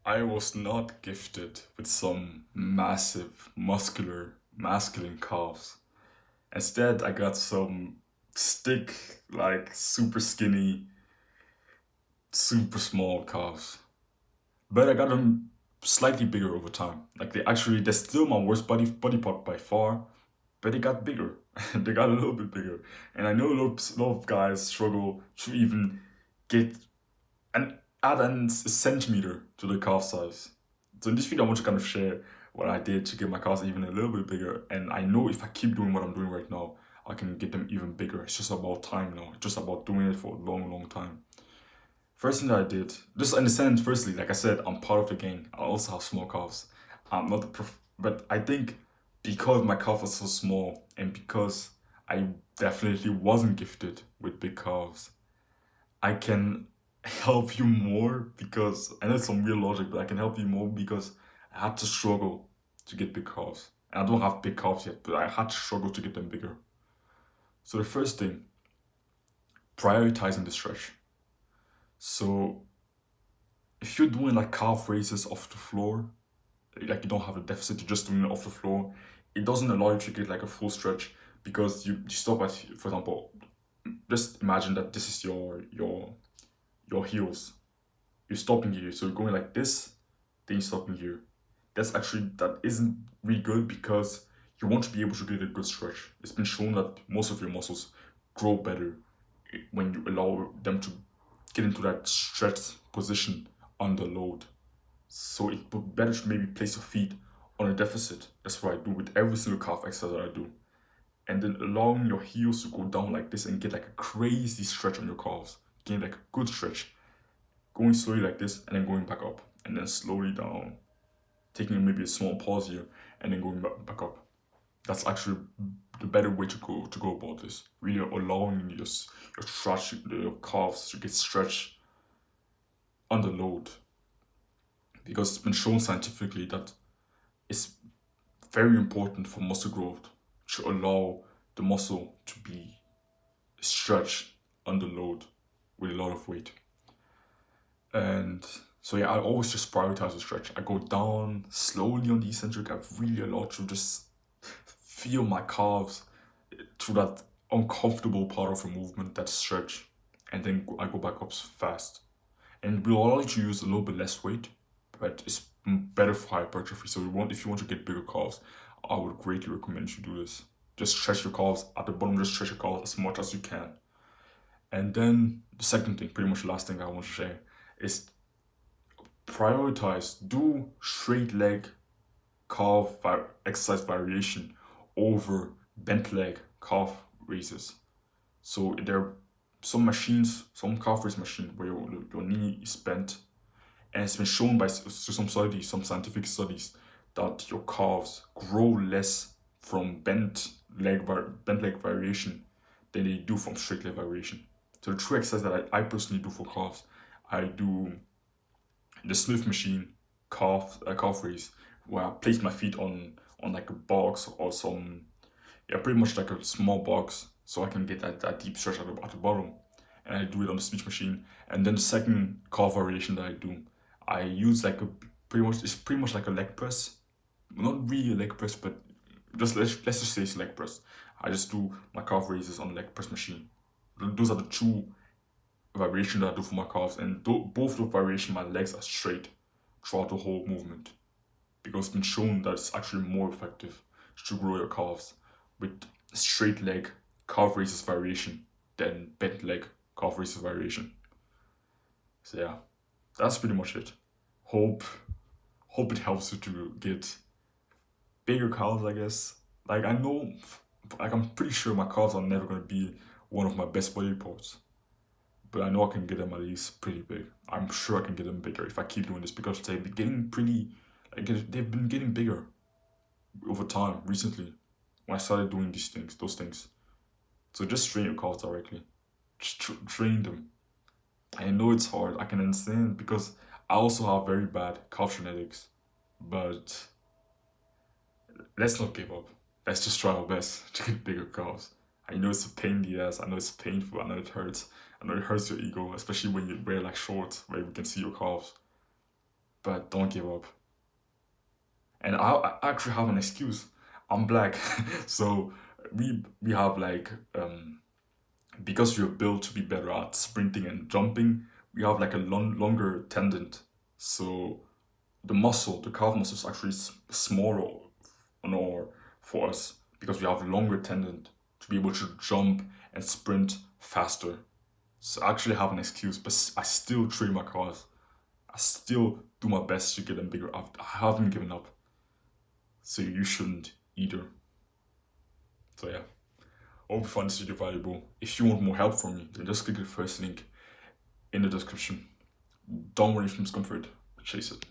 I was not gifted with some massive, muscular, masculine calves. Instead, I got some stick, like super skinny, super small calves. But I got them slightly bigger over time. Like they're still my worst body part by far, but they got bigger. They got a little bit bigger. And I know a lot of guys struggle to even get and add a centimeter to the calf size. So in this video, I want to kind of share what I did to get my calves even a little bit bigger. And I know if I keep doing what I'm doing right now, I can get them even bigger. It's just about time now. It's just about doing it for a long, long time. First thing that I did, just understand firstly, like I said, I'm part of the gang. I also have small calves. I'm not the but I think because my calf was so small and because I definitely wasn't gifted with big calves, I can help you more because I know it's some real logic, but I can help you more because I had to struggle to get big calves. And I don't have big calves yet, but I had to struggle to get them bigger. So the first thing, prioritizing the stretch. So if you're doing like calf raises off the floor, like you don't have a deficit, you're just doing it off the floor, it doesn't allow you to get like a full stretch because you stop at, for example, just imagine that this is your heels. You're stopping here. So you're going like this, then you're stopping here. That isn't really good because you want to be able to get a good stretch. It's been shown that most of your muscles grow better when you allow them to get into that stretch position under load. So it would be better to maybe place your feet on a deficit. That's what I do with every single calf exercise that I do. And then allowing your heels to go down like this and get like a crazy stretch on your calves. Gain like a good stretch. Going slowly like this and then going back up. And then slowly down. Taking maybe a small pause here and then going back up. That's actually the better way to go about this. Really allowing your calves to get stretched under load. Because it's been shown scientifically that it's very important for muscle growth to allow the muscle to be stretched under load with a lot of weight. And so yeah, I always just prioritize the stretch. I go down slowly on the eccentric. I really allow to just feel my calves through that uncomfortable part of the movement, that stretch, and then I go back up fast. And it will allow you to use a little bit less weight, but it's better for hypertrophy. So if you want to get bigger calves, I would greatly recommend you do this. Just stretch your calves at the bottom. Just stretch your calves as much as you can. And then the second thing, pretty much the last thing I want to share, is prioritize. Do straight leg exercise variation over bent leg calf raises. So there are some machines, some calf raise machine where your knee is bent, and it's been shown by some studies, some scientific studies, that your calves grow less from bent leg variation than they do from straight leg variation. So the true exercise that I personally do for calves, I do the Smith machine calf raise, where I place my feet on like a box or some, yeah, pretty much like a small box, so I can get that deep stretch at the bottom. And I do it on the speech machine. And then the second calf variation that I do, I use like it's pretty much like a leg press. Not really a leg press, but let's just say it's leg press. I just do my calf raises on the leg press machine. Those are the two variations that I do for my calves, and both the variations, my legs are straight throughout the whole movement because it's been shown that it's actually more effective to grow your calves with straight leg calf raises variation than bent leg calf raises variation. So yeah, that's pretty much it. Hope hope it helps you to get bigger calves, I guess. Like I know, like I'm pretty sure my calves are never gonna be one of my best body parts, but I know I can get them at least pretty big. I'm sure I can get them bigger if I keep doing this because they've been getting they've been getting bigger over time recently when I started doing those things. So just train your calves directly. Just train them. I know it's hard. I can understand because I also have very bad calf genetics, but let's not give up. Let's just try our best to get bigger calves. I know it's a pain in the ass. I know it's painful. I know it hurts. I know it hurts your ego, especially when you wear like shorts where we can see your calves. but don't give up. And I actually have an excuse. I'm black, so we have like because we're built to be better at sprinting and jumping, we have like a longer tendon. So the calf muscle is actually smaller or for us because we have longer tendon to be able to jump and sprint faster. So I actually have an excuse, but I still train my calves. I still do my best to get them bigger. I haven't given up. So you shouldn't either. So yeah, I hope you find this video valuable. If you want more help from me, then just click the first link in the description. Don't worry from discomfort, chase it.